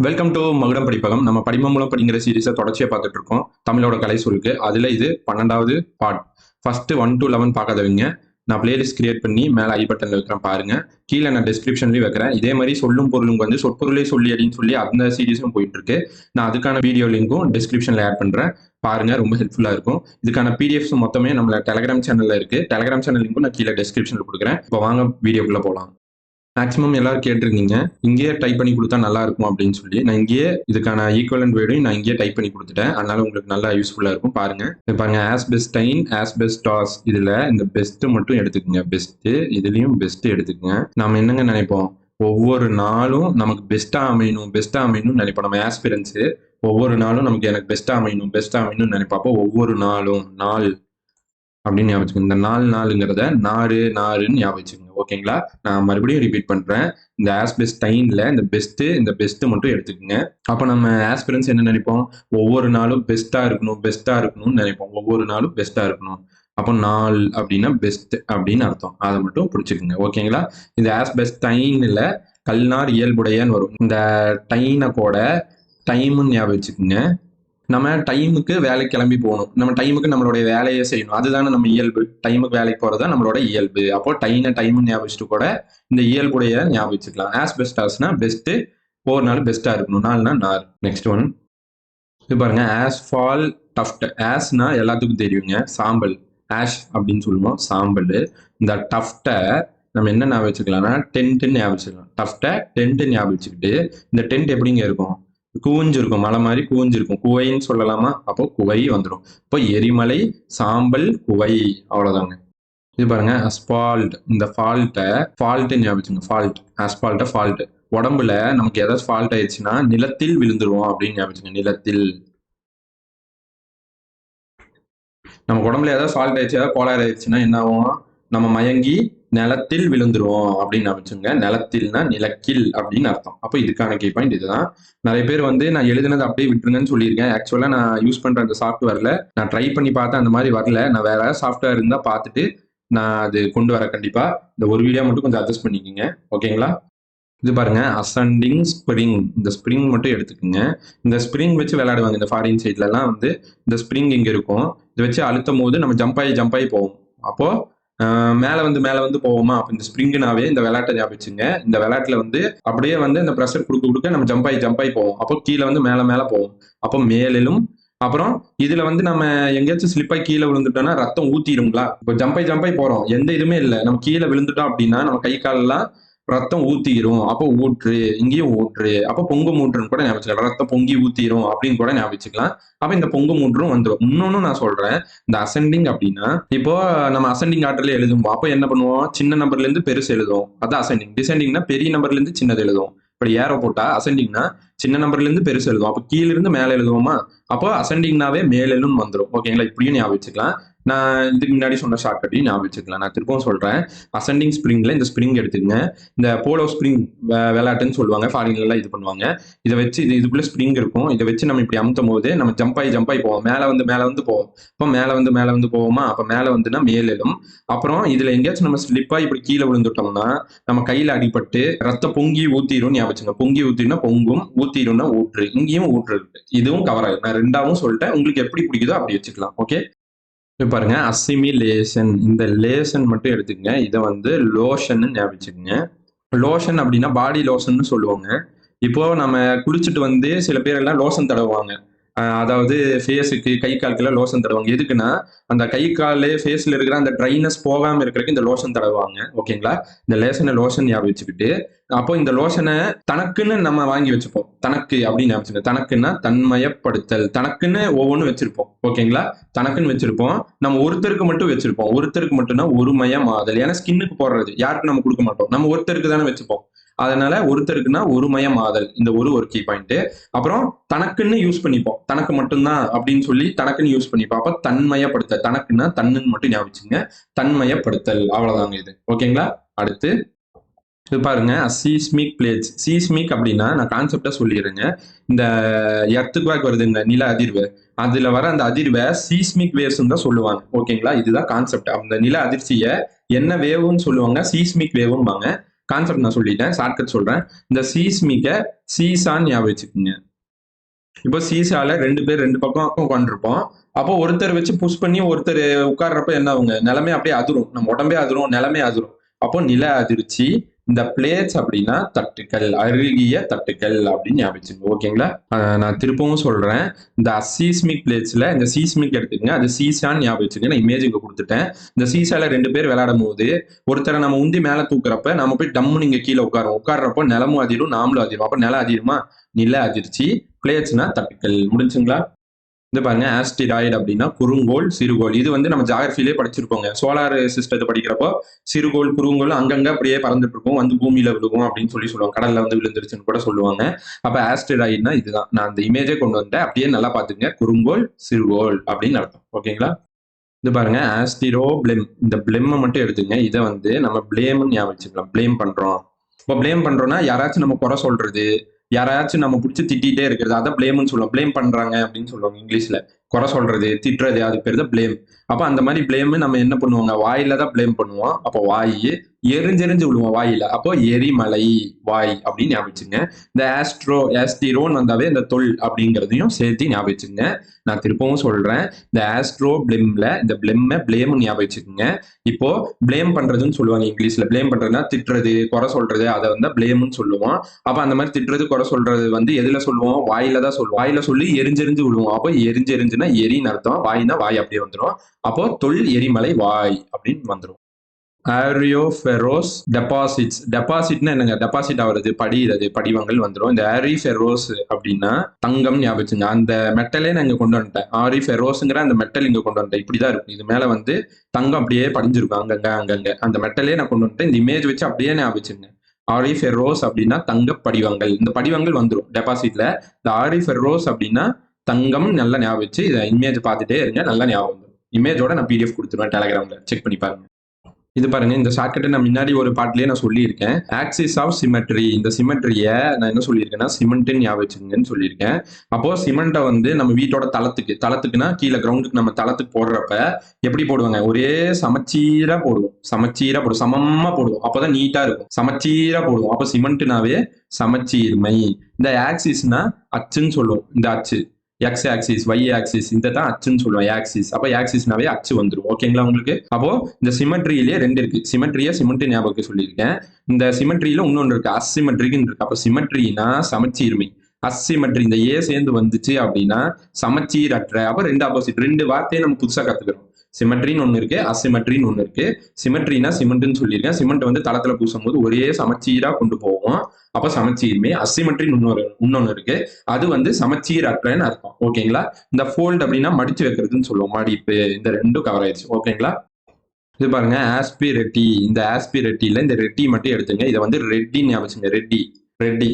Welcome to மகுடம் படிப்பகம். நம்ம படிமம் மூலம் படிங்கிற சீரீஸை தொடர்ச்சியாக பார்த்துட்டு இருக்கோம். தமிழோட கலை சொல்லுக்கு அதில் இது 12வது பார்ட். ஃபர்ஸ்ட் 1 to 11 பார்க்காதவங்க நான் பிளேலிஸ்ட் கிரியேட் பண்ணி மேலே ஐ பட்டனில் வைக்கிறேன் பாருங்க. கீழே நான் டிஸ்கிரிப்ஷன்லேயும் வைக்கிறேன். இதே மாதிரி சொல்லும் பொருளும் வந்து சொற்பொருளே சொல்லி அப்படின்னு சொல்லி அந்த சீரீஸும் போயிட்டு இருக்கு. நான் அதுக்கான வீடியோ லிங்க்கும் டிஸ்கிரிப்ஷனில் ஆட் பண்ணுறேன் பாருங்க, ரொம்ப ஹெல்ப்ஃபுல்லாக இருக்கும். இதுக்கான பிடிஎஃப்ஸ் மொத்தமே நம்ம டெலிகிராம் சேனலில் இருக்கு. டெலிகிராம் சேனல் லிங்க்கும் நான் கீழே டிஸ்கிரிப்ஷனில் கொடுக்குறேன். இப்போ வாங்க வீடியோக்குள்ளே போகலாம். மேக்ஸிமம் எல்லாரும் கேட்டிருக்கீங்க இங்கேயே டைப் பண்ணி கொடுத்தா நல்லா இருக்கும் அப்படின்னு சொல்லி நான் இங்கேயே இதுக்கான ஈக்குவலன்ட் வேர்டையும் நான் இங்கேயே டைப் பண்ணி கொடுத்துட்டேன். அதனால உங்களுக்கு நல்லா யூஸ்ஃபுல்லா இருக்கும். பாருங்க ஆஸ்பெஸ்டைன் ஆஸ்பெஸ்டாஸ் இதுல இந்த பெஸ்ட் மட்டும் எடுத்துக்கோங்க. பெஸ்ட் இதுலயும் பெஸ்ட் எடுத்துக்கோங்க. நாம என்னங்க நினைப்போம், ஒவ்வொரு நாளும் நமக்கு பெஸ்டா அமையணும்னு நினைப்போம். நம்ம ஆஸ்பிரன்ஸ் ஒவ்வொரு நாளும் நமக்கு எனக்கு பெஸ்டா அமையணும்னு நினைப்போம். ஒவ்வொரு நாளும் நாள் அப்படின்னு ஞாபகம் வச்சுக்கோங்க. இந்த நாலுங்கிறத நாருன்னு ஞாபகம் வச்சுக்கோங்க. ஓகேங்களா? நான் மறுபடியும் ரிப்பீட் பண்றேன். இந்த ஆஸ்பெஸ்டைன்ல இந்த பெஸ்ட் மட்டும் எடுத்துக்கோங்க. அப்ப நம்ம ஆஸ்பிரன்ஸ் என்ன நினைப்போம், ஒவ்வொரு நாளும் பெஸ்டா இருக்கணும்னு நினைப்போம். ஒவ்வொரு நாளும் பெஸ்டா இருக்கணும். அப்போ நாள் அப்படின்னா பெஸ்ட் அப்படின்னு அர்த்தம். அதை மட்டும் பிடிச்சிக்கோங்க. ஓகேங்களா? இந்த ஆஸ்பெஸ்டைன்ல கல்நார் இயல்புடையன்னு வரும். இந்த டைனை கூட டைம்னு ஞாபகம் வச்சுக்கோங்க. நம்ம டைமுக்கு வேலைக்கு கிளம்பி போகணும். நம்ம டைமுக்கு நம்மளுடைய வேலையை செய்யணும். அதுதானே நம்ம இயல்பு. டைமுக்கு வேலைக்கு போறதா நம்மளோட இயல்பு. அப்போ டைம் ஞாபகம் வச்சுட்டு கூட இந்த இயல்புடைய ஞாபகம் வச்சுக்கலாம். ஆஸ்பெஸ்டாஸ்னா பெஸ்ட், ஒவ்வொரு நாளும் பெஸ்டா இருக்கணும். நாள்னா நார். நெக்ஸ்ட் ஒன் இது பாருங்க, ஆஸ்பால் டஃப்ட். ஆஸ்னா எல்லாத்துக்கும் தெரியுங்க, சாம்பல். ஆஷ் அப்படின்னு சொல்லுவோம், சாம்பல். இந்த டஃப்டை நம்ம என்ன ஞாபகம் வச்சுக்கலாம்னா டென்ட்னு ஞாபகம் வச்சுக்கலாம். டஃப்டை டென்ட் ஞாபகம் வச்சுக்கிட்டு இந்த டென்ட் எப்படிங்க இருக்கும், கூஞ்சு இருக்கும், மலை மாதிரி கூஞ்சு இருக்கும். குவைன்னு சொல்லலாமா? அப்போ குவை வந்துடும். இப்போ எரிமலை, சாம்பல், குவை, அவ்வளவுதாங்க. இது பாருங்க அஸ்பால்ட். இந்த ஃபால்ட் ஞாபகம். ஃபால்ட் அஸ்பால்ட்ட ஃபால்ட். உடம்புல நமக்கு ஏதாவது ஃபால்ட் ஆயிடுச்சுன்னா நிலத்தில் விழுந்துருவோம் அப்படின்னு ஞாபகம். நிலத்தில் நம்ம உடம்புல ஏதாவது ஃபால்ட் ஆயிடுச்சு, ஏதாவது கோளாறு ஆயிடுச்சுன்னா என்ன ஆகும், நம்ம மயங்கி நிலத்தில் விழுந்துருவோம் அப்படின்னு அமைச்சுங்க. நிலத்தில்னா நிலக்கில் அப்படின்னு அர்த்தம். அப்போ இதுக்கான கீ பாயிண்ட் இதுதான். நிறைய பேர் வந்து நான் எழுதுனது அப்படியே விட்டுருங்கன்னு சொல்லியிருக்கேன். ஆக்சுவலா நான் யூஸ் பண்ற அந்த சாஃப்ட்வேர்ல நான் ட்ரை பண்ணி பார்த்தேன், அந்த மாதிரி வரல. நான் வேற சாஃப்ட்வேர் இருந்தா பார்த்துட்டு நான் அது கொண்டு வரேன் கண்டிப்பா. இந்த ஒரு வீடியோ மட்டும் கொஞ்சம் அட்ஜஸ்ட் பண்ணிக்கோங்க. ஓகேங்களா? இது பாருங்க அசண்டிங் ஸ்ப்ரிங். இந்த ஸ்ப்ரிங் மட்டும் எடுத்துக்கோங்க. இந்த ஸ்ப்ரிங் வச்சு விளையாடுவாங்க இந்த ஃபாரின் சைட்ல எல்லாம். வந்து இந்த ஸ்ப்ரிங் இங்க இருக்கும், இதை வச்சு அழுத்தும் போது நம்ம ஜம்ப் ஆகி போவோம். அப்போ மேல வந்து போவோமா? அப்ப இந்த ஸ்ப்ரிங்னாவே இந்த விளையாட்டை ஞாபகம் வச்சுங்க. இந்த விளையாட்டுல வந்து அப்படியே வந்து இந்த ப்ரெஷர் கொடுக்க நம்ம ஜம்ப் ஆகி போவோம். அப்போ கீழே வந்து மேல போவோம். அப்போ மேலும் அப்புறம் இதுல வந்து நம்ம எங்கேயாச்சும் ஸ்லிப்பாய் கீழே விழுந்துட்டோம்னா ரத்தம் ஊத்திடுங்களா? இப்போ ஜம்ப் ஆகி போறோம், எந்த இதுவுமே இல்லை, நம்ம கீழே விழுந்துட்டோம் அப்படின்னா நம்ம கை காலெல்லாம் ரத்தம் ஊத்திரும். அப்போ ஊற்று, இங்கேயும் ஊற்று. அப்போ பொங்கு மூற்றுன்னு கூட ஞாபகம் வச்சுக்கலாம். ரத்தம் பொங்கி ஊத்திரும் அப்படின்னு கூட ஞாபகம் வச்சுக்கலாம். அப்ப இந்த பொங்கு மூன்றும் வந்துடும். இன்னொன்னு நான் சொல்றேன், இந்த அசெண்டிங் அப்படின்னா இப்போ நம்ம அசெண்டிங் ஆர்டர்ல எழுதுவோம். அப்போ என்ன பண்ணுவோம், சின்ன நம்பர்ல இருந்து பெருசு எழுதுவோம், அதான் அசெண்டிங். டிசெண்டிங்னா பெரிய நம்பர்ல இருந்து சின்னது எழுதுவோம். இப்படி ஏரோ போட்டா அசெண்டிங்னா சின்ன நம்பர்ல இருந்து பெருசு எழுதுவோம். அப்போ கீழ இருந்து மேல எழுதுவோமா? அப்போ அசெண்டிங்னாவே மேலும் வந்துடும். ஓகேங்களா? இப்படியும் ஞாபகம் வச்சுக்கலாம். நான் இதுக்கு முன்னாடி சொன்ன ஷார்ட்கட்டையும் ஞாபகம் வச்சுக்கலாம். நான் திருப்பவும் சொல்றேன், அசெண்டிங் ஸ்ப்ரிங்ல இந்த ஸ்ப்ரிங் எடுத்துக்கங்க. இந்த போலோ ஸ்ப்ரிங் விளையாட்டுன்னு சொல்லுவாங்க, ஃபாரின்ல எல்லாம் இது பண்ணுவாங்க. இதை வச்சு இதுக்குள்ள ஸ்ப்ரிங் இருக்கும். இதை வச்சு நம்ம இப்படி அமுத்தும் போது நம்ம ஜம்ப் ஆகி போவோம். மேல வந்து போவோம். இப்போ மேல வந்து போவோமா? அப்ப மேல வந்துன்னா மேலும். அப்புறம் இதுல எங்கேயாச்சும் நம்ம ஸ்லிப்பா இப்படி கீழே விழுந்துட்டோம்னா நம்ம கையில அடிபட்டு ரத்த பொங்கி ஊத்திரும் ஞாபகம். பொங்கி ஊத்திருந்தா பொங்கும், ஊத்திரும்னா ஊற்று. இங்கேயும் ஊற்று இருக்கு. இதுவும் கவர் ஆகும். நான் ரெண்டாவும் சொல்லிட்டேன். உங்களுக்கு எப்படி பிடிக்குதோ அப்படி வச்சுக்கலாம். ஓகே, இப்போ பாருங்க அசிமிலேஷன். இந்த லேஷன் மட்டும் எடுத்துக்கங்க. இதை வந்து லோஷன் ஞாபகம் வச்சுக்கோங்க. லோஷன் அப்படின்னா பாடி லோஷன் சொல்லுவாங்க. இப்போ நம்ம குளிச்சுட்டு வந்து சில பேர் எல்லாம் லோஷன் தடவுவாங்க. அதாவது ஃபேஸுக்கு கை காலுக்கெல்லாம் லோஷன் தடவுவாங்க. எதுக்குன்னா அந்த கை கால் ஃபேஸ்ல இருக்கிற அந்த ட்ரைனஸ் போகாம இருக்கிறதுக்கு இந்த லோஷன் தடவுவாங்க. ஓகேங்களா? இந்த லோஷன் ஞாபகம் வச்சுக்கிட்டு அப்போ இந்த லோஷனை தனக்குன்னு நம்ம வாங்கி வச்சுப்போம். தனக்கு அப்படின்னு ஞாபகம். தனக்குன்னா தன்மயப்படுத்தல். தனக்குன்னு ஒவ்வொன்றும் வச்சிருப்போம். ஓகேங்களா? தனக்குன்னு வச்சிருப்போம். நம்ம ஒருத்தருக்கு மட்டும் வச்சிருப்போம். ஒருத்தருக்கு மட்டும்னா ஒருமயமாதல். ஏன்னா ஸ்கின்னுக்கு போடுறது யாருக்கு நம்ம கொடுக்க மாட்டோம், நம்ம ஒருத்தருக்கு தானே வச்சுப்போம். அதனால ஒருத்தருக்குன்னா ஒருமயமாதல். இந்த ஒரு கீ பாயிண்ட். அப்புறம் தனக்குன்னு யூஸ் பண்ணிப்போம். தனக்கு மட்டும்தான் அப்படின்னு சொல்லி தனக்குன்னு யூஸ் பண்ணிப்போம். அப்ப தன்மயப்படுத்தல். தனக்குன்னா தன்னுன்னு மட்டும் ஞாபகம். தன்மயப்படுத்தல். அவ்வளவுதாங்க இது. ஓகேங்களா? அடுத்து இது பாருங்க சீஸ்மிக் பிளேட்ஸ். சீஸ்மிக் அப்படின்னா நான் கான்செப்டா சொல்லிடுறேங்க. இந்த எர்த்குவேக் வருதுங்க, நில அதிர்வு. அதுல வர அந்த அதிர்வை சீஸ்மிக் வேவ்ஸ் தான் சொல்லுவாங்க. ஓகேங்களா? இதுதான் கான்செப்ட். அந்த நில அதிர்ச்சியை என்ன வேவ்னு சொல்லுவாங்க, சீஸ்மிக் வேவ்ம்பாங்க. கான்செப்ட் நான் சொல்லிட்டேன், ஷார்ட்கட் சொல்றேன். இந்த சீஸ்மிக்க சீசான்னு ஞாபகம் வச்சுக்கோங்க. இப்போ சீசால 2 பேர் 2 பக்கம் உட்காந்துருப்போம். அப்போ ஒருத்தர் வச்சு புஷ் பண்ணி ஒருத்தர் உட்கார்றப்ப என்ன ஆகுங்க? நிலமே அப்படியே அதிரும். நம்ம உடம்பே அதிரும், நிலமே அதிரும். அப்போ நில அதிர்ச்சி. இந்த பிளேட்ஸ் அப்படின்னா தட்டுக்கள், அருகிய தட்டுக்கள் அப்படின்னு ஞாபகம் வச்சுக்கோங்க. ஓகேங்களா? நான் திருப்பவும் சொல்றேன். இந்த அசீஸ்மிக் பிளேட்ஸ்ல இந்த சீஸ்மிக் எடுத்துக்கங்க. அது சீசான்னு ஞாபகம் வச்சுக்கங்க. நான் இமேஜ் இங்க கொடுத்துட்டேன். இந்த சீசால 2 பேர் விளையாடும் போது ஒருத்தரை நம்ம உந்தி மேல தூக்குறப்ப நம்ம போய் டம்முன்னு இங்க கீழே உட்காரும். உட்கார்றப்போ நிலமும் அதிரும், நாமளும் அதிரும். அப்ப நில அதிருமா? நில அதிர்ச்சி. பிளேட்ஸ்னா தட்டுக்கள். முடிஞ்சுங்களா? இது பாருங்க, ஆஸ்டிராய்டு அப்படின்னா குறுங்கோள், சிறுகோள். இது வந்து நம்ம ஜியாகிரபிலே படிச்சிருப்போங்க. சோலார் சிஸ்டத்தை படிக்கிறப்போ சிறுகோள், குறுங்கோள் அங்கங்க அப்படியே பறந்துட்டு இருக்கும், வந்து பூமியில விழுகும் அப்படின்னு சொல்லுவாங்க. கடல்ல வந்து விழுந்துருச்சுன்னு கூட சொல்லுவாங்க. அப்ப ஆஸ்டிராய்டுனா இதுதான். நான் அந்த இமேஜே கொண்டு வந்தேன். அப்படியே நல்லா பாத்துங்க. குறுங்கோள், சிறுகோள் அப்படின்னு அர்த்தம். ஓகேங்களா? இது பாருங்க, ஆஸ்டிரோ பிளெம். இந்த பிளெம்மை மட்டும் எடுத்துங்க. இதை வந்து நம்ம பிளேம்னு ஞாபகம் வச்சுக்கலாம். பிளேம் பண்றோம். இப்போ பிளேம் பண்றோம்னா யாராச்சும் நம்ம குறை சொல்றது, யாராச்சும் நம்ம பிடிச்சி திட்டிகிட்டே இருக்கிறது, அதை பிளேம்னு சொல்லுவோம். பிளேம் பண்றாங்க அப்படின்னு சொல்லுவாங்க இங்கிலீஷ்ல. குறை சொல்றது, திட்டுறது, அது பேர் தான் பிளேம். அப்ப அந்த மாதிரி பிளேம் நம்ம என்ன பண்ணுவோங்க? வாயில தான் பிளேம் பண்ணுவோம். அப்போ வாய் எரிஞ்செரிஞ்சு விழுவோம் வாயில. அப்போ எரிமலை, வாய் அப்படின்னு ஞாபகம் வச்சுங்க. இந்த ஆஸ்டிரோன் வந்தாவே இந்த தொல் அப்படிங்கிறதையும் சேர்த்து ஞாபகம் வச்சுங்க. நான் திருப்பவும் சொல்றேன். இந்த ஆஸ்ட்ரோ பிளெம்ல இந்த பிளெம்ம பிளேம் ஞாபகம் வச்சுக்கோங்க. இப்போ பிளேம் பண்றதுன்னு சொல்லுவாங்க இங்கிலீஷ்ல. பிளேம் பண்றதுன்னா திட்டுறது, குறை சொல்றது, அதை வந்து பிளேம்னு சொல்லுவோம். அப்ப அந்த மாதிரி திட்டுறது, குறை சொல்றது வந்து எதுல சொல்லுவோம்? வாயில தான் சொல்லுவோம். வாயில சொல்லி எரிஞ்செரிஞ்சு விழுவோம். அப்போ எரிஞ்செரிஞ்சுன்னா எரின்னு அர்த்தம். வாய்னா வாய் அப்படியே வந்துடும். அப்போ தொல் எரிமலை வாய் அப்படின்னு வந்துடும். ஆரியோஃபெரோஸ் டெபாசிட்ஸ். டெபாசிட்னா என்னங்க? டெபாசிட் ஆகுறது, படிகிறது, படிவங்கள் வந்துடும். இந்த ஆரிஃபெரோஸ் அப்படின்னா தங்கம் ஞாபகம் வச்சுங்க. அந்த மெட்டலே நான் இங்க கொண்டு வந்துட்டேன். ஆரிஃபெரோஸ்ங்கிற அந்த மெட்டல் இங்க கொண்டு வந்துட்டேன். இப்படிதான் இருக்கும். இது மேல வந்து தங்கம் அப்படியே படிஞ்சிருக்கும் அங்கங்க. அந்த மெட்டலே நான் கொண்டு வந்துட்டேன். இந்த இமேஜ் வச்சு அப்படியே ஞாபகம் வச்சுங்க. ஆரிஃபெரோஸ் அப்படின்னா தங்க படிவங்கள். இந்த படிவங்கள் வந்துடும் டெபாசிட்ல. இந்த ஆரிஃபெரோஸ் அப்படின்னா தங்கம். நல்லா ஞாபகம் வச்சு இதை இமேஜ் பார்த்துட்டே இருங்க. நல்லா ஞாபகம் வந்துடும். இமேஜோட நான் பிடிஎஃப் கொடுத்துருவேன் டெலிகிராம்ல. செக் பண்ணி பாருங்க. இது பாருங்க, இந்த ஷார்ட்கட்டை நான் முன்னாடி ஒரு பாட்டிலேயே நான் சொல்லியிருக்கேன். Axis of symmetry. இந்த சிமெட்ரியை நான் என்ன சொல்லியிருக்கேன்னா சிமெண்ட்னு ஞாபகம் வச்சுங்கன்னு சொல்லியிருக்கேன். அப்போ சிமெண்ட்டை வந்து நம்ம வீட்டோட தளத்துக்குன்னா கீழே கிரவுண்டுக்கு நம்ம தளத்துக்கு போடுறப்ப எப்படி போடுவாங்க? ஒரே சமச்சீரா போடுவோம். சமமா போடுவோம். அப்போதான் நீட்டா இருக்கும். சமச்சீரா போடுவோம். அப்போ சிமெண்ட்னாவே சமச்சீர்மை. இந்த ஆக்சிஸ்னா அச்சுன்னு சொல்லுவோம். இந்த அச்சு எக்ஸ் ஆக்சிஸ், ஒய் ஆக்சிஸ், இந்த தான் அச்சுன்னு சொல்லுவோம். ஆக்சிஸ். அப்ப ஆக்சிஸ்னாவே அச்சு வந்துடும். ஓகேங்களா உங்களுக்கு? அப்போ இந்த சிமெட்ரியிலேயே 2 இருக்கு. சிமெட்ரியா சிமெண்ட் ஞாபகம் சொல்லியிருக்கேன். இந்த சிமெட்ரியில இன்னொன்று இருக்கு, அசிமெட்ரிக்னு இருக்கு. அப்ப சிமெட்ரினா சமச்சீர்மை. அசிமெட்ரி இந்த ஏ சேர்ந்து வந்துச்சு அப்படின்னா சமச்சீரற்ற. அப்ப 2 ஆப்போசிட். 2 வார்த்தையை நம்ம புதுசா கத்துக்கிறோம். சிமெட்ரின்னு ஒண்ணு இருக்கு, அசிமெட்ரின்னு ஒண்ணு இருக்கு. சிமெட்ரினா சிமெண்ட்னு சொல்லியிருக்கேன். சிமெண்ட் வந்து தளத்துல பூசும் போது ஒரே சமச்சீரா கொண்டு போவோம். அப்ப சமச்சீர்மை. அசிமெட்ரின்னு இன்னொன்னு இருக்கு. அது வந்து சமச்சீரற்றன்னு அர்த்தம். ஓகேங்களா? இந்த ஃபோல்ட் அப்படின்னா மடிச்சு வைக்கிறதுன்னு சொல்லுவோம். மடிப்பு. இந்த 2 கவர் ஆயிடுச்சு. ஓகேங்களா? இது பாருங்க, ஆஸ்பிரெட்டி. இந்த ஆஸ்பிரெட்டில இந்த ரெட்டி மட்டும் எடுத்துங்க. இதை வந்து ரெட்டின்னு ஞாபகம். ரெட்டி.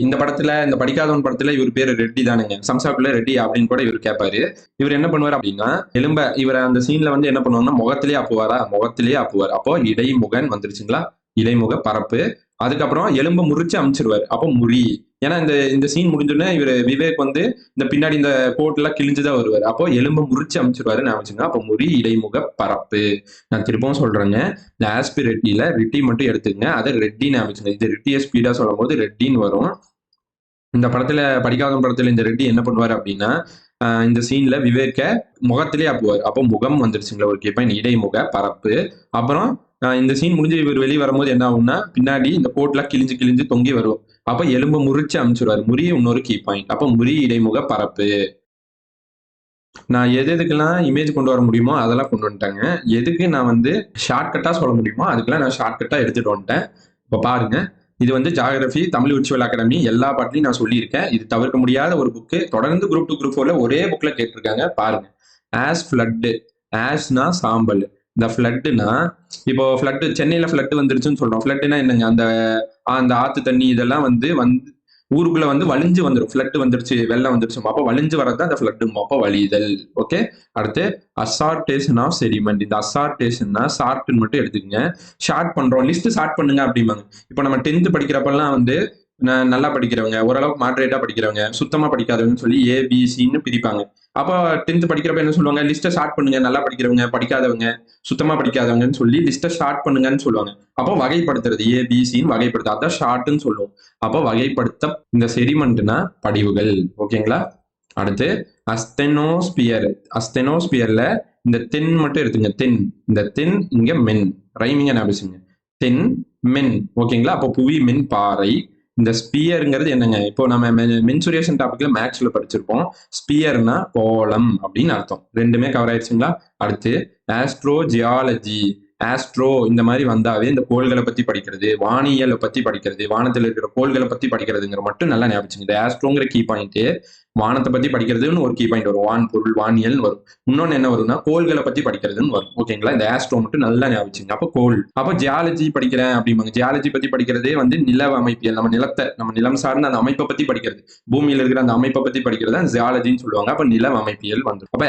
இந்த படத்துல, இந்த படிக்காதவன் படத்துல இவர் பேரு ரெட்டி தானுங்க. சம்சாக்குள்ள ரெட்டி அப்படின்னு கூட இவர் கேட்பாரு. இவர் என்ன பண்ணுவார் அப்படின்னா இவர் அந்த சீன்ல வந்து என்ன பண்ணுவாங்கன்னா முகத்திலேயே அப்புவார். அப்போ இடைமுகன் வந்துருச்சுங்களா? இடைமுக பரப்பு. அதுக்கப்புறம் எலும்பை முறிச்சு அமைச்சிருவாரு. அப்போ முறி. ஏன்னா இந்த சீன் முடிஞ்சோடனே இவர் விவேக் வந்து இந்த பின்னாடி இந்த கோட் எல்லாம் கிழிஞ்சுதான் வருவார். அப்போ எலும்பை முறிச்சு அமைச்சிருவாரு ஞாபகம். அப்போ முறி, இடைமுக பரப்பு. நான் திரும்பவும் சொல்றேங்க. இந்த ஆஸ்பிரெட்டில ரெட்டி மட்டும் எடுத்துங்க. அதை ரெட்டின்னு ஞாபகம். இது ரெட்டியை ஸ்பீடா சொல்லும் போது ரெட்டின்னு வரும். இந்த படத்துல, படிக்காத படத்துல இந்த ரெட்டி என்ன பண்ணுவாரு அப்படின்னா இந்த சீன்ல விவேக்க முகத்திலே அப்புவார். அப்போ முகம் வந்துருச்சுங்களா? ஒரு கேப்பேன் இடைமுக பரப்பு. அப்புறம் இந்த சீன் முடிஞ்சு இவர் வெளியே வரும்போது என்ன ஆகும்னா பின்னாடி இந்த கோட்லாம் கிழிஞ்சு தொங்கி வரும். அப்ப எலும்பு முறிச்சு அமைச்சிருவாரு. முறி இன்னொரு கீ பாயிண்ட். அப்ப முறி, இடைமுக பரப்பு. நான் எதுக்கெல்லாம் இமேஜ் கொண்டு வர முடியுமோ அதெல்லாம் கொண்டு வந்துட்டேங்க. எதுக்கு நான் வந்து ஷார்ட்கட்டா சொல்ல முடியுமோ அதுக்கெல்லாம் நான் ஷார்ட்கட்டா எடுத்துட்டு வந்துட்டேன். இப்போ பாருங்க, இது வந்து ஜியோகிராஃபி தமிழ் விர்ச்சுவல் அகாடமி எல்லா பாட்டிலையும் நான் சொல்லியிருக்கேன். இது தவிர்க்க முடியாத ஒரு புக்கு. தொடர்ந்து குரூப் 2 குரூப் 4ல ஒரே புக்ல கேட்டிருக்காங்க. பாருங்க. As flood. ஆஸ்னா சாம்பல். இந்த ஃபிளட்னா இப்போ ஃபிளட் சென்னையில ஃபிளட் வந்துருச்சுன்னு சொல்றோம். ஃபிளட்னா என்னங்க? அந்த ஆத்து தண்ணி இதெல்லாம் வந்து ஊருக்குள்ள வந்து வலிஞ்சு வந்துடும். ஃபிளட் வந்துருச்சு, வெள்ளம் வந்துருச்சு. அப்போ வலிஞ்சு வரதான் அந்த ஃபிளட். அப்போ வலிதல். ஓகே. அடுத்து அசார்டேஷன் ஆஃப் செடிமெண்ட். இந்த அசார்டேஷன்னா ஷார்ட்னு மட்டும் எடுத்துக்கங்க. ஷார்ட் பண்றோம், லிஸ்ட் ஷார்ட் பண்ணுங்க அப்படிம்பாங்க. இப்போ நம்ம 10th படிக்கிறப்பெல்லாம் வந்து நல்லா படிக்கிறவங்க, ஓரளவுக்கு மாடரேட்டா படிக்கிறவங்க, சுத்தமா படிக்காதவங்கன்னு சொல்லி ஏபிசின்னு பிரிப்பாங்க. அப்போ 10th படிக்கிறப்ப என்ன சொல்லுவாங்க, லிஸ்ட்டை ஸ்டார்ட் பண்ணுங்க, நல்லா படிக்கிறவங்க, படிக்காதவங்க, சுத்தமா படிக்காதவங்கன்னு சொல்லி லிஸ்ட்டை ஸ்டார்ட் பண்ணுங்கன்னு சொல்லுவாங்க. அப்போ வகைப்படுத்துறது ஏபிசின்னு வகைப்படுத்து, அதான் ஷார்ட்னு சொல்லுவோம். அப்போ வகைப்படுத்த இந்த செடிமெண்ட்னா படிவுகள். ஓகேங்களா? அடுத்து அஸ்தெனோஸ்பியர். அஸ்தெனோஸ்பியர்ல இந்த தென் மட்டும் எடுத்துங்க. தென், இந்த தென் இங்க மென், ரைமிங்க ஞாபகம். தென் மென். ஓகேங்களா? அப்போ புவி மென் பாறை. இந்த ஸ்பியருங்கிறது என்னங்க, இப்போ நம்ம மென்சுரேஷன் டாபிக்ல மேக்ஸ்ல படிச்சிருப்போம். ஸ்பியர்னா கோளம் அப்படின்னு அர்த்தம். ரெண்டுமே கவர் ஆயிடுச்சுங்களா? அடுத்து ஆஸ்ட்ரோ ஜியாலஜி. ஆஸ்ட்ரோ இந்த மாதிரி வந்தாவே இந்த கோள்களை பத்தி படிக்கிறது, வானியலை பத்தி படிக்கிறது, வானத்தில் இருக்கிற கோள்களை பத்தி படிக்கிறதுங்கிற மட்டும் நல்லா ஞாபகம். இந்த ஆஸ்ட்ரோங்கிற கீ பாயிண்ட் வானத்தை பத்தி படிக்கிறதுன்னு ஒரு கீ பாயிண்ட் வரும், வான் பொருள் வானியல்னு வரும். இன்னொன்னு என்ன வரும்னா கோள்களை பத்தி படிக்கிறதுன்னு வரும். ஓகேங்களா? இந்த ஆஸ்ட்ரோ மட்டும் நல்லா ஞாபகம். அப்போ கோள். அப்போ ஜியாலஜி படிக்கிறேன் அப்படிம்பாங்க. ஜியாலஜி பத்தி படிக்கிறதே வந்து நில அமைப்பியல், நம்ம நிலத்தை, நம்ம நிலம் சார்ந்த அந்த அமைப்பை பத்தி படிக்கிறது, பூமியில இருக்கிற அந்த அமைப்பை பத்தி படிக்கிறது ஜியாலஜின்னு சொல்லுவாங்க. அப்ப நில அமைப்பியல் வந்து. அப்ப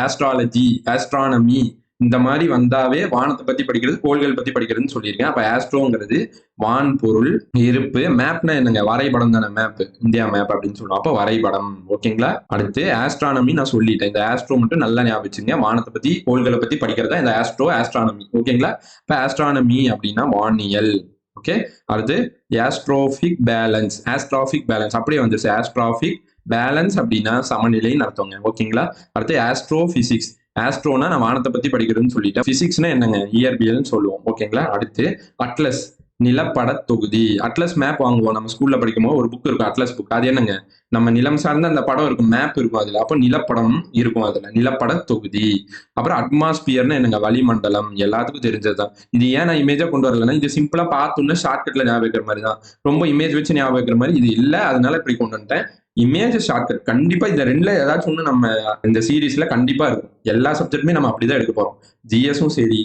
ஆஸ்ட்ராலஜி, ஆஸ்ட்ரானமி இந்த மாதிரி வந்தாவே வானத்தை பத்தி படிக்கிறது, கோள்கள் பத்தி படிக்கிறதுன்னு சொல்லியிருக்கேன். அப்ப ஆஸ்ட்ரோங்கிறது வான் பொருள் இருப்பு. மேப்னா என்னங்க, வரைபடம் தானே மேப், இந்தியா மேப் அப்படின்னு சொல்லுவோம். அப்போ வரைபடம். ஓகேங்களா? அடுத்து ஆஸ்ட்ரானமி நான் சொல்லிட்டேன். இந்த ஆஸ்ட்ரோ மட்டும் நல்லா ஞாபகிச்சுங்க. வானத்தை பத்தி கோள்களை பத்தி படிக்கிறதா இந்த ஆஸ்ட்ரானமி. ஓகேங்களா? இப்ப ஆஸ்ட்ரானமி அப்படின்னா வானியல். ஓகே. அடுத்து ஆஸ்ட்ரோபிக் பேலன்ஸ். ஆஸ்ட்ராபிக் பேலன்ஸ் அப்படியே வந்துருச்சு. ஆஸ்ட்ராபிக் பேலன்ஸ் அப்படின்னா சமநிலைன்னு அர்த்தங்க. ஓகேங்களா? அடுத்து ஆஸ்ட்ரோபிசிக்ஸ். ஆஸ்ட்ரோனா நான் வானத்தை பத்தி படிக்கிறதுன்னு சொல்லிட்டேன். பிசிக்ஸ்னா என்னங்க, இயற்பியல்னு சொல்லுவோம். ஓகேங்களா? அடுத்து அட்லஸ், நிலப்பட தொகுதி. அட்லஸ் மேப் வாங்குவோம் நம்ம ஸ்கூல்ல படிக்கும்போது, ஒரு புக் இருக்கும் அட்லஸ் புக். அது என்னங்க, நம்ம நிலம் சார்ந்த அந்த படம் இருக்கும், மேப் இருக்கும் அதுல. அப்போ நிலப்படம் இருக்கும் அதுல, நிலப்பட தொகுதி. அப்புறம் அட்மாஸ்பியர்னு என்னங்க, வளிமண்டலம். எல்லாத்துக்கும் தெரிஞ்சதுதான். இது ஏன் நான் இமேஜா கொண்டு வரலன்னா, இது சிம்பிளா பார்த்தோம்னா ஷார்ட்கட்ல ஞாபகம் வைக்கிற மாதிரி தான். ரொம்ப இமேஜ் வச்சு ஞாபகம் வைக்கிற மாதிரி இது இல்ல, அதனால இப்படி கொண்டு வந்துட்டேன். இமேஜ் ஷார்ட்கட் கண்டிப்பா இந்த ரெண்டுல ஏதாச்சும் ஒண்ணு நம்ம இந்த சீரீஸ்ல கண்டிப்பா இருக்கும். எல்லா சப்ஜெக்ட்டுமே நம்ம அப்படிதான் எடுக்க போறோம். ஜிஎஸும் சரி,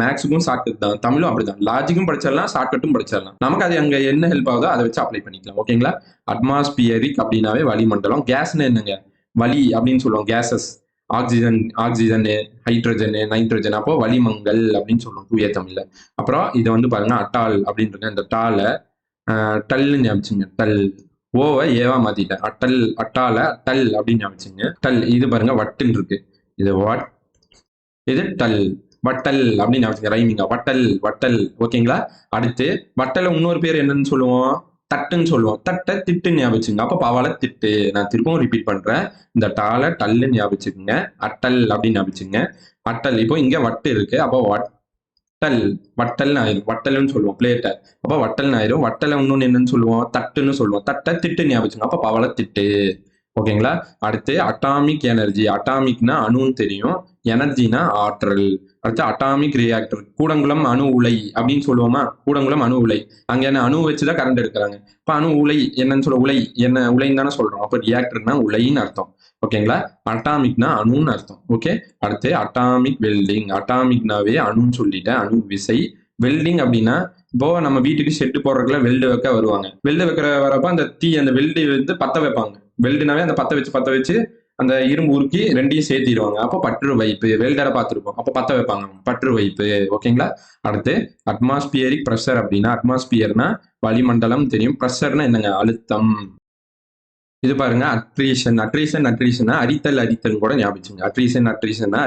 மேக்ஸுக்கும் ஷார்ட்கட் தான், தமிழும் அப்படிதான். லாஜிக்கும் படிச்சிடலாம், ஷார்ட்கட்டும் படிச்சிடலாம். நமக்கு அது அங்க என்ன ஹெல்ப் ஆகுதோ அதை வச்சு அப்ளை பண்ணிக்கலாம். ஓகேங்களா? அட்மாஸ்பியரிக் அப்படின்னாவே வளிமண்டலம். கேஸ்னு என்னங்க, வளி அப்படின்னு சொல்லுவோம். Cases, oxygen, hydrogen, nitrogen. அப்போ வளிமங்கள் அப்படின்னு சொல்லுவோம் தூய தமிழ்ல. அப்புறம் இதை வந்து பாருங்க அட்டால் அப்படின்னு. இந்த டால டல்னு ஞாபகிச்சுங்க. டல், ஓவை ஏவா மாத்திட்டேன். அட்டால டல் அப்படின்னு ஞாபகிச்சுங்க. டல். இது பாருங்க வட்டுன்னு இருக்கு. இது வாட், இது டல், வட்டல் அப்படின்னு ஞாபகம். ரைமிங்கா, வட்டல். ஓகேங்களா? அடுத்து வட்டல இன்னொரு பேர் என்னன்னு சொல்லுவோம், தட்டுன்னு சொல்லுவோம். தட்டை திட்டுன்னு ஞாபகிச்சுங்க. அப்ப பவால திட்டு. நான் திரும்பவும் ரிப்பீட் பண்றேன். இந்த டால டல்லுன்னு ஞாபகிச்சுங்க. அட்டல் அப்படின்னு ஞாபகிச்சுங்க. அட்டல். இப்போ இங்க வட்டு இருக்கு, அப்போ வட்டல்னு ஆயிரும். வட்டல்னு சொல்லுவோம் பிளேட்டை. அப்போ வட்டல்னு ஆயிரும். வட்டலை இன்னொன்னு என்னன்னு சொல்லுவோம், தட்டுன்னு சொல்லுவோம். தட்டை திட்டு ஞாபகம். அப்ப பவள திட்டு. ஓகேங்களா? அடுத்து அட்டாமிக் எனர்ஜி. அட்டாமிக்னா அணுன்னு தெரியும், எனர்ஜினா ஆற்றல். அடுத்து அட்டாமிக் ரியாக்டர். கூடங்குளம் அணு உலை அப்படின்னு சொல்லுவோமா, கூடங்குளம் அணு உலை. அங்க என்ன, அணு வச்சுதான் கரண்ட் எடுக்கிறாங்க. இப்ப அணு உலை என்னன்னு சொல்ல, உலை என்ன, உலைன்னு தானே சொல்றோம். அப்ப ரியாக்டர்னா உலைன்னு அர்த்தம். ஓகேங்களா? அட்டாமிக்னா அணுன்னு அர்த்தம். ஓகே. அடுத்து அட்டாமிக் வெல்டிங். அட்டாமிக்னாவே அணுன்னு சொல்லிட்டேன், அணு விசை. வெல்டிங் அப்படின்னா இப்போ நம்ம வீட்டுக்கு ஷெட்டு போடுறதுக்குள்ள வெல்டு வைக்க வருவாங்க. வெல்டு வைக்கிற வரப்ப அந்த அந்த வெல்டு வந்து பத்த வைப்பாங்க. வெல்டுனாவே அந்த பத்த வச்சு அந்த இரும்பு உருக்கி ரெண்டையும் சேர்த்திடுவாங்க. அப்போ பற்று வைப்பு. வெல்டரை பார்த்துருப்போம், அப்போ பத்த வைப்பாங்க, பற்று வைப்பு. ஓகேங்களா? அடுத்து அட்மாஸ்பியரிக் ப்ரெஷர் அப்படின்னா, அட்மாஸ்பியர்னா வளிமண்டலம் தெரியும், ப்ரெஷர்னா என்னங்க, அழுத்தம். இது பாருங்க அட்ரீஷன். அட்ரீஷன்னா அரித்தல் கூட ஞாபகிச்சுங்க. அட்ரீஷன்னா அட்ரீஷன்னா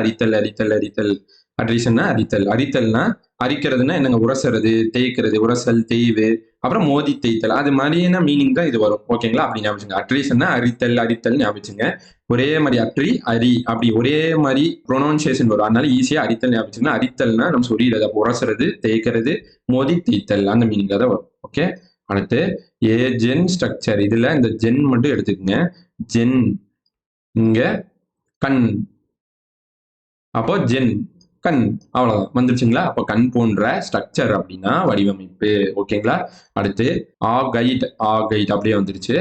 அரித்தல்னா அரிக்கிறதுனா என்னங்க, உரசுறது, தேய்க்கிறது, உரசல், தேய்வு. அப்புறம் மோதி தேய்த்தல். அது மாதிரியான மீனிங் தான் இது வரும். ஓகேங்களா? அப்படி ஞாபகிச்சுங்க. அட்ரீஷன்னா அரித்தல் ஞாபகிச்சுங்க. ஒரே மாதிரி அரி அப்படி ஒரே மாதிரி ப்ரொனவுன்சியேஷன் வரும், அதனால ஈஸியா அரித்தல் ஞாபகிச்சுங்க. அரித்தல்னா நம்ம சொல்லிடுறது, அப்போ உரசுறது, தேய்க்கிறது, மோதி தேய்த்தல், அந்த மீனிங்ல தான் வரும். ஓகே. அடுத்து ஏஜென் ஸ்ட்ரக்சர். இதுல இந்த ஜென் மட்டும் எடுத்துக்கங்க. ஜென் இங்க கண், அப்போ ஜென் கண், அவ்வளவுதான் வந்துருச்சுங்களா? அப்போ கண் போன்ற ஸ்ட்ரக்சர் அப்படின்னா வடிவமைப்பு. ஓகேங்களா? அடுத்து ஆகைட் அப்படியே வந்துருச்சு.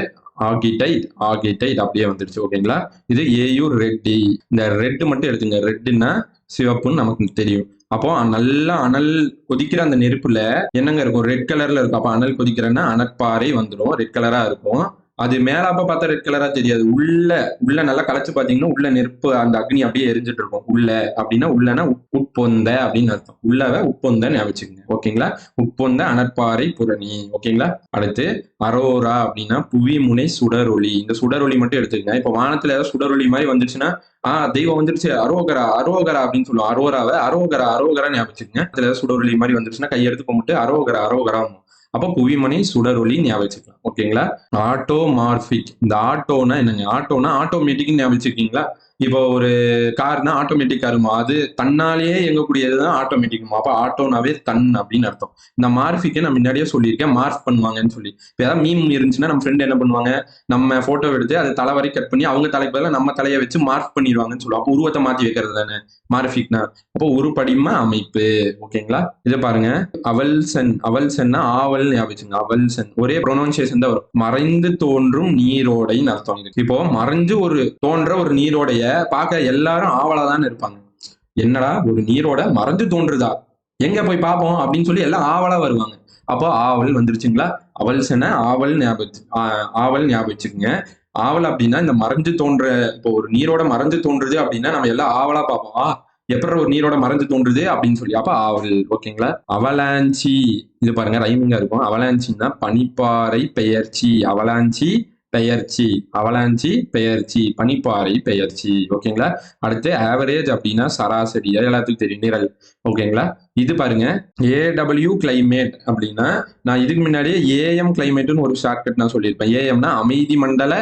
ஆகிடைட் அப்படியே வந்துருச்சு. ஓகேங்களா? இது ஏயு ரெட்டி. இந்த ரெட் மட்டும் எடுத்துங்க. ரெட்டுன்னா சிவப்புன்னு நமக்கு தெரியும். அப்போ நல்லா அனல் கொதிக்கிற அந்த நெருப்புல என்னங்க இருக்கும், ரெட் கலர்ல இருக்கும். அப்போ அனல் கொதிக்கிறன்னா அனற்பாறை வந்துடும், ரெட் கலரா இருக்கும். அது மேலாப்ப பார்த்தா ரெட் கலரா தெரியாது. உள்ள நல்லா கலைச்சு பாத்தீங்கன்னா உள்ள நெருப்பு அந்த அக்னி அப்படியே எரிஞ்சிட்டு இருக்கும். உள்ள அப்படின்னா உள்ளனா உட்பொந்த அப்படின்னு அர்த்தம். உள்ளவ உட்பொந்த ஞாபகம் வச்சுக்கோங்க. ஓகேங்களா? உட்பொந்த அனற்பாறை புரணி. ஓகேங்களா? அடுத்து அரோரா அப்படின்னா புவி முனை சுடரொளி. இந்த சுடரொளி மட்டும் எடுத்துக்கங்க. இப்ப வானத்துல ஏதாவது சுடரொளி மாதிரி வந்துருச்சுன்னா தெய்வம் வந்துருச்சு அரோகரா அரோகரா அப்படின்னு சொல்லுவோம். அரோராவை அரோகரா அரோகரா ஞாபகம் வச்சுக்கோங்க. அதுல ஏதாவது சுடரொளி மாதிரி வந்துருச்சுன்னா கையெடுத்து கும்பிட்டு அரோகரா அரோகரா. அப்ப புவிமனை சுடரொளி ஞாபகம் வச்சுக்கலாம். ஓகேங்களா? ஆட்டோமார்பிக். இந்த ஆட்டோனா என்னங்க? ஆட்டோனா ஆட்டோமேட்டிக் ஞாபகம் வச்சுக்கீங்களா? இப்போ ஒரு கார்னா ஆட்டோமேட்டிக் காருமா, அது தன்னாலேயே இயங்கக்கூடியதுதான் ஆட்டோமேட்டிக்குமா. அப்ப ஆட்டோனாவே தன் அப்படின்னு அர்த்தம். இந்த மார்பிக்கை நான் முன்னாடியே சொல்லியிருக்கேன், மார்க் பண்ணுவாங்கன்னு சொல்லி. இப்போ ஏதாவது மீம் இருந்துச்சுன்னா நம்ம ஃப்ரெண்ட் என்ன பண்ணுவாங்க, நம்ம போட்டோ எடுத்து அது தலை வரை கட் பண்ணி அவங்க தலைக்கு பதிலாக நம்ம தலையை வச்சு மார்க் பண்ணிடுவாங்கன்னு சொல்லுவோம். அப்போ உருவத்தை மாத்தி வைக்கிறது தானே மார்பிக்னா. அப்போ உருப்படிம அமைப்பு. ஓகேங்களா? இதை பாருங்க, அவல்சன். அவல்சன்னா ஆவல் ஞாபகம் வச்சுங்க. அவல்சன் ஒரே ப்ரொனவுன்சியேஷன் தான் வரும். மறைந்து தோன்றும் நீரோடைன்னு அர்த்தம் இது. இப்போ மறைஞ்சு தோன்ற ஒரு நீரோடைய பார்க்க எல்லாரும் ஆவலாதான் இருப்பாங்க. என்னடா ஒரு நீரோட மறைஞ்சு தோன்றுதா, எங்க போய் பார்ப்போம் அப்படின்னு சொல்லி எல்லாம் ஆவலா வருவாங்க. அப்போ ஆவல் வந்துருச்சுங்களா? அவல்சன ஆவல் ஞாபகம் வச்சுக்கோங்க. ஆவல் அப்படின்னா இந்த மறைஞ்சு தோன்ற, இப்போ ஒரு நீரோட மறைஞ்சு தோன்றுது அப்படின்னா நம்ம எல்லாம் ஆவலா பார்ப்போம். எப்படி ஒரு நீரோட மறைஞ்சு தோன்றுது அப்படின்னு சொல்லி. அப்ப ஆவல். ஓகேங்களா? அவலாஞ்சி. இது பாருங்க ரைமிங்கா இருக்கும். அவலாஞ்சின்னா பனிப்பாறை பெயர்ச்சி. அவலாஞ்சி பெயர்ச்சி. அவலாஞ்சி பெயர்ச்சி. பனிப்பாறை பெயர்ச்சி. ஓகேங்களா? அடுத்து ஆவரேஜ் அப்படின்னா சராசரி. எல்லாத்துக்கும் தெரியும், நிரல். ஓகேங்களா? இது பாருங்க, ஏடபிள்யூ கிளைமேட் அப்படின்னா நான் இதுக்கு முன்னாடியே ஏஎம் கிளைமேட்னு ஒரு ஷார்ட்கட் நான் சொல்லியிருப்பேன். ஏஎம்னா அமைதி மண்டல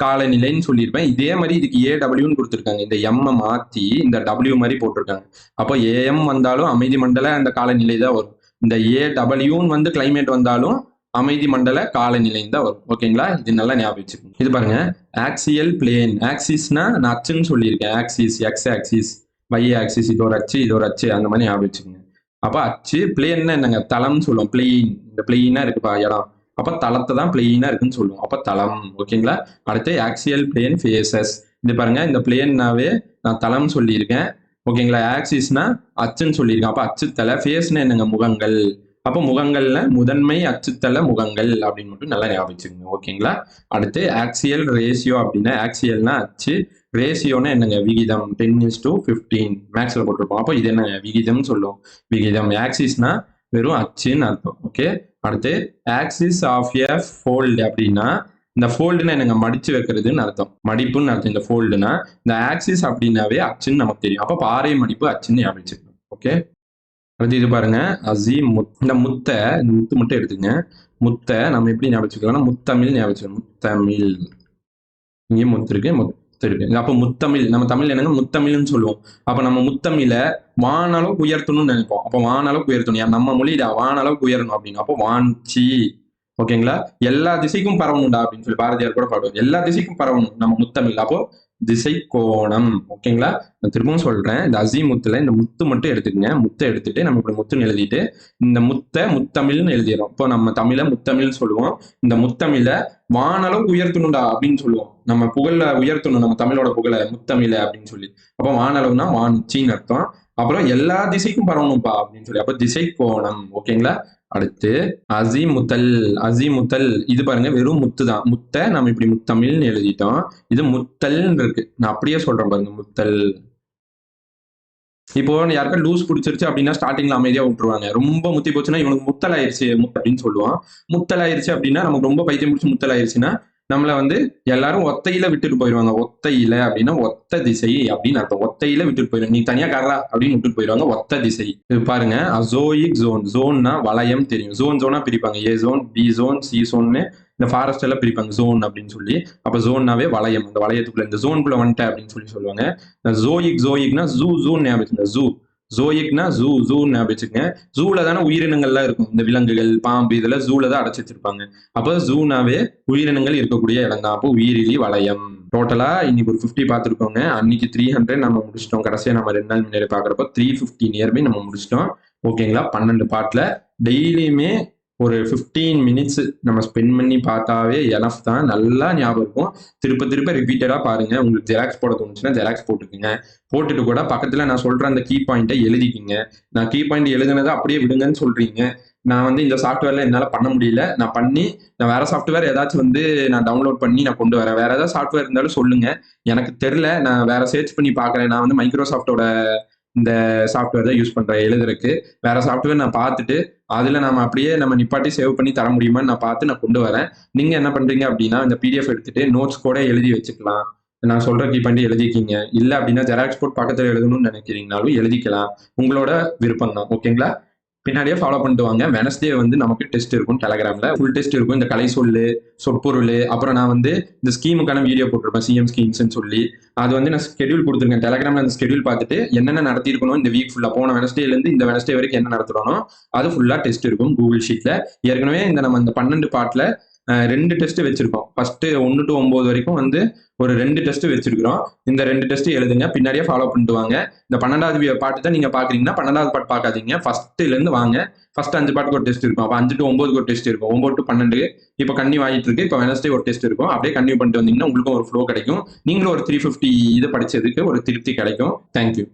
காலநிலைன்னு சொல்லியிருப்பேன். இதே மாதிரி இதுக்கு ஏடபிள்யூன்னு கொடுத்துருக்காங்க. இந்த எம் மாத்தி இந்த டபிள்யூ மாதிரி போட்டிருக்காங்க. அப்போ ஏஎம் வந்தாலும் அமைதி மண்டல அந்த காலநிலை தான் வரும். இந்த ஏடபிள்யூன்னு வந்து கிளைமேட் வந்தாலும் அமைதி மண்டல காலநிலை தான் வரும். ஓகேங்களா? இது நல்லா ஞாபகம் வச்சுக்கோங்க. இது பாருங்க, ஆக்சியல் பிளேன். ஆக்சிஸ்னா நான் அச்சுன்னு சொல்லியிருக்கேன். Axis, X axis, y axis, இது ஒரு அச்சு அந்த மாதிரி ஞாபகம் வச்சுக்கோங்க. அப்ப அச்சு. பிளேன்னா என்னங்க? தளம்னு சொல்லுவோம். பிளெயின். இந்த பிளெயினா இருக்குப்பா இடம், அப்ப தளத்தை தான் பிளெயினா இருக்குன்னு சொல்லுவோம். அப்ப தளம். ஓகேங்களா? அடுத்து ஆக்சியல் பிளேன் ஃபேசஸ். இது பாருங்க, இந்த பிளேன்னாவே நான் தளம் சொல்லியிருக்கேன். ஓகேங்களா? ஆக்சிஸ்னா அச்சுன்னு சொல்லியிருக்கேன். அப்ப அச்சுத்தலை. ஃபேஸ்னா என்னங்க? முகங்கள். அப்ப முகங்கள்ல முதன்மை அச்சுத்தல முகங்கள் அப்படின்னு மட்டும் நல்லா ஞாபகம் வச்சுக்கோங்க. ஓகேங்களா? அடுத்து ஆக்சியல் ரேஷியோ அப்படின்னா, ஆக்சியல்னா அச்சு, ரேஷியோனா என்னங்க? விகிதம். 10:15 மேக்ஸ்ல போட்டிருப்போம். அப்போ இது என்ன? விகிதம் சொல்லுவோம். விகிதம். ஆக்சிஸ்னா வெறும் அச்சுன்னு அர்த்தம். ஓகே. அடுத்து ஆக்சிஸ் ஆஃப் எ ஃபோல்டு அப்படின்னா, இந்த ஃபோல்டுனா என்னங்க? மடிச்சு வைக்கிறதுன்னு அர்த்தம். மடிப்புன்னு அர்த்தம். இந்த ஃபோல்டுனா இந்த ஆக்சிஸ் அப்படின்னாவே அச்சுன்னு நமக்கு தெரியும். அப்ப பாறை மடிப்பு அச்சுன்னு ஞாபகம் வச்சுக்கணும். ஓகே. அடுத்து இது பாருங்க, முத். இந்த முத்தை, இந்த முத்து மட்டும் எடுத்துங்க. முத்தை நம்ம எப்படி ஞாபகம் வச்சுக்கலாம்னா முத்தமிழ் ஞாபகம் வச்சுக்கணும். முத்தமிழ். இங்கே முத்து இருக்கு, முத்து இருக்கு. அப்ப முத்தமிழ், நம்ம தமிழ் என்னங்க? முத்தமிழ்னு சொல்லுவோம். அப்ப நம்ம முத்தமிழ வான அளவுக்கு உயர்த்தணும்னு நினைப்போம். அப்ப வான அளவுக்கு உயர்த்தணும். நம்ம மொழியில வான அளவுக்கு உயரணும் அப்படின்னு. அப்போ வாஞ்சி. ஓகேங்களா? எல்லா திசைக்கும் பரவணும்டா அப்படின்னு சொல்லி பாரதியார் கூட பாடுவார். எல்லா திசைக்கும் பரவணும் நம்ம முத்தமிழ். அப்போ திசை கோணம். ஓகேங்களா? நான் திரும்பவும் சொல்றேன், இந்த அசீமுத்துல இந்த முத்து மட்டும் எடுத்துக்கங்க. முத்தை எடுத்துட்டு நம்ம இப்படி முத்துன்னு எழுதிட்டு இந்த முத்தை முத்தமிழ்னு எழுதிடும். இப்போ நம்ம தமிழை முத்தமிழ்னு சொல்லுவோம். இந்த முத்தமிழ வானளவுக்கு உயர்த்தணும்டா அப்படின்னு சொல்லுவோம். நம்ம புகழ உயர்த்தணும், நம்ம தமிழோட புகழ, முத்தமிழ அப்படின்னு சொல்லி. அப்போ வானளவுனா வானுச்சின்னு அர்த்தம். அப்புறம் எல்லா திசைக்கும் பரவணும்பா அப்படின்னு சொல்லி. அப்போ திசை கோணம். ஓகேங்களா? அடுத்து அசிமுத்தல். அசிமுத்தல். இது பாருங்க, வெறும் முத்து தான். முத்தை நம்ம இப்படி முத்தமிழ்னு எழுதிட்டோம். இது முத்தல்னு இருக்கு. நான் அப்படியே சொல்றேன் பாருங்க, முத்தல். இப்போ யாருக்கா லூஸ் பிடிச்சிருச்சு அப்படின்னா ஸ்டார்டிங்ல அமைதியா விட்டுருவாங்க. ரொம்ப முத்தி போச்சுன்னா இவனுக்கு முத்தல் ஆயிருச்சு அப்படின்னு சொல்லுவோம். முத்தல் ஆயிருச்சு அப்படின்னா நமக்கு ரொம்ப பைத்தியம் பிடிச்சி முத்தல் ஆயிருச்சுன்னா நம்மள வந்து எல்லாரும் ஒத்தையில விட்டுட்டு போயிடுவாங்க. ஒத்தையில அப்படின்னா ஒத்த திசை அப்படின்னு அர்த்தம். ஒத்தையில விட்டுட்டு போயிடுவாங்க. நீ தனியா காரா அப்படின்னு விட்டுட்டு போயிடுவாங்க. ஒத்த திசை. இது பாருங்க, அசோயிக் ஜோன். ஜோன்னா வளையம் தெரியும். ஜோனா பிரிப்பாங்க. ஏ ஜோன், பி ஜோன், சி ஜோன்னு இந்த ஃபாரஸ்ட் எல்லாம் பிரிப்பாங்க ஜோன் அப்படின்னு சொல்லி. அப்ப ஜோன்னாவே வளையம். அந்த வளையத்துக்குள்ள இந்த ஜோனுக்குள்ள வந்துட்ட அப்படின்னு சொல்லுவாங்க. ஜோயிக்னா ஜூன்னு ஞாபகம். ஜோயிக்னா ஜூன்னு ஞாபகம் வச்சுக்கங்க. ஜூல தானே உயிரினங்கள்லாம் இருக்கும். இந்த விலங்குகள், பாம்பு இதெல்லாம் ஜூல தான் அடைச்சு வச்சிருப்பாங்க. அப்போ ஜூனாவே உயிரினங்கள் இருக்கக்கூடிய இடம் தான். அப்போ உயிரிலி வளையம். டோட்டலா இன்னைக்கு ஒரு 50 பார்த்துருக்கோங்க. அன்னைக்கு 300 நம்ம முடிச்சிட்டோம். கடைசியா நம்ம 2 நாள் முன்னாடி பாக்குறப்ப 350 நியர்பை நம்ம முடிச்சிட்டோம். ஓகேங்களா? 12 பார்ட்ல டெய்லியுமே ஒரு 15 மினிட்ஸ் நம்ம ஸ்பெண்ட் பண்ணி பார்த்தாவே எனஃப் தான். நல்லா ஞாபகம் இருக்கும். திருப்ப ரிப்பீட்டடா பாருங்க. உங்களுக்கு ஜெராக்ஸ் போட தோணுச்சுன்னா ஜெராக்ஸ் போட்டுக்குங்க. போட்டுட்டு கூட பக்கத்துல நான் சொல்ற அந்த கீ பாயிண்ட்டை எழுதிக்கிங்க. நான் கீ பாயிண்ட் எழுதுனதை அப்படியே விடுங்கன்னு சொல்றீங்க. நான் வந்து இந்த சாஃப்ட்வேர்ல என்னால பண்ண முடியல, நான் வேற சாஃப்ட்வேர் ஏதாச்சும் வந்து நான் டவுன்லோட் பண்ணி நான் கொண்டு வரேன். வேற ஏதாவது சாஃப்ட்வேர் இருந்தாலும் சொல்லுங்க. எனக்கு தெரியல, நான் வேற சர்ச் பண்ணி பார்க்குறேன். நான் வந்து மைக்ரோசாஃப்ட்டோட இந்த சாஃப்ட்வேர் தான் யூஸ் பண்றேன் எழுதுறதுக்கு. வேற சாஃப்ட்வேர் நான் பார்த்துட்டு அதுல நாம அப்படியே நம்ம நிப்பாட்டி சேவ் பண்ணி தர முடியுமான்னு நான் பார்த்து நான் கொண்டு வரேன். நீங்க என்ன பண்றீங்க அப்படின்னா, இந்த பிடிஎஃப் எடுத்துட்டு நோட்ஸ் கூட எழுதி வச்சுக்கலாம். நான் சொல்ற கீ பாயிண்ட் எழுதிக்கிங்க. இல்ல அப்படின்னா ஜெராக்ஸ் போட்டு பக்கத்துல எழுதணும்னு நினைக்கிறீங்கனாலும் எழுதிக்கலாம். உங்களோட விருப்பம் தான். ஓகேங்களா? பின்னாடியே ஃபாலோ பண்ணிட்டு வாங்க. வெட்னஸ்டே வந்து நமக்கு டெஸ்ட் இருக்கும் டெலகிராம்ல. ஃபுல் டெஸ்ட் இருக்கும். இந்த கலை சொல்லு, சொற்பொருள், அப்புறம் நான் வந்து இந்த ஸ்கீமுக்கான வீடியோ போட்டிருப்பேன். சிஎம் ஸ்கீம்ஸ்ன்னு சொல்லி. அது வந்து நான் ஸ்கெட்யூல் குடுத்துருக்கேன். டெலகிராம்ல அந்த ஸ்கெட்யூல் பார்த்துட்டு என்னென்ன நடத்தியிருக்கணும் இந்த வீக் ஃபுல்லா போன வெட்னஸ்டேலேருந்து இந்த வெட்னஸ்டே வரைக்கும் என்ன நடத்துறோனோ அது ஃபுல்லா டெஸ்ட் இருக்கும் கூகுள் ஷீட்ல. ஏற்கனவே நம்ம இந்த 12 பார்ட்ல 2 டெஸ்ட் வச்சிருக்கோம். ஃபர்ஸ்ட் 1 to 9 வரைக்கும் வந்து ஒரு 2 டெஸ்ட் வச்சிருக்கிறோம். இந்த 2 டெஸ்ட் எழுதுங்க. பின்னாடியே ஃபாலோ பண்ணிட்டு வாங்க. இந்த 12வது பாட்டு தான் நீங்க பாக்குறீங்கன்னா 12வது பாட்டு பார்க்காதீங்க. ஃபர்ஸ்ட்ல இருந்து வாங்க. ஃபர்ஸ்ட் 5 பாட்டுக்கு ஒரு டெஸ்ட் இருக்கும். அப்ப 5 to 9க்கு ஒரு டெஸ்ட் இருக்கும். 9 to 12 இப்போ கன்டினியூ ஆகிட்டு இருக்கு. இப்போ வெட்னஸ்டே ஒரு டெஸ்ட் இருக்கும். அப்படியே கன்டினியூ பண்ணிட்டு வந்தீங்கன்னா உங்களுக்கும் ஒரு ஃப்ளோ கிடைக்கும். நீங்களும் ஒரு 350 இது படிச்சதுக்கு ஒரு திருப்தி கிடைக்கும். தேங்க்யூ.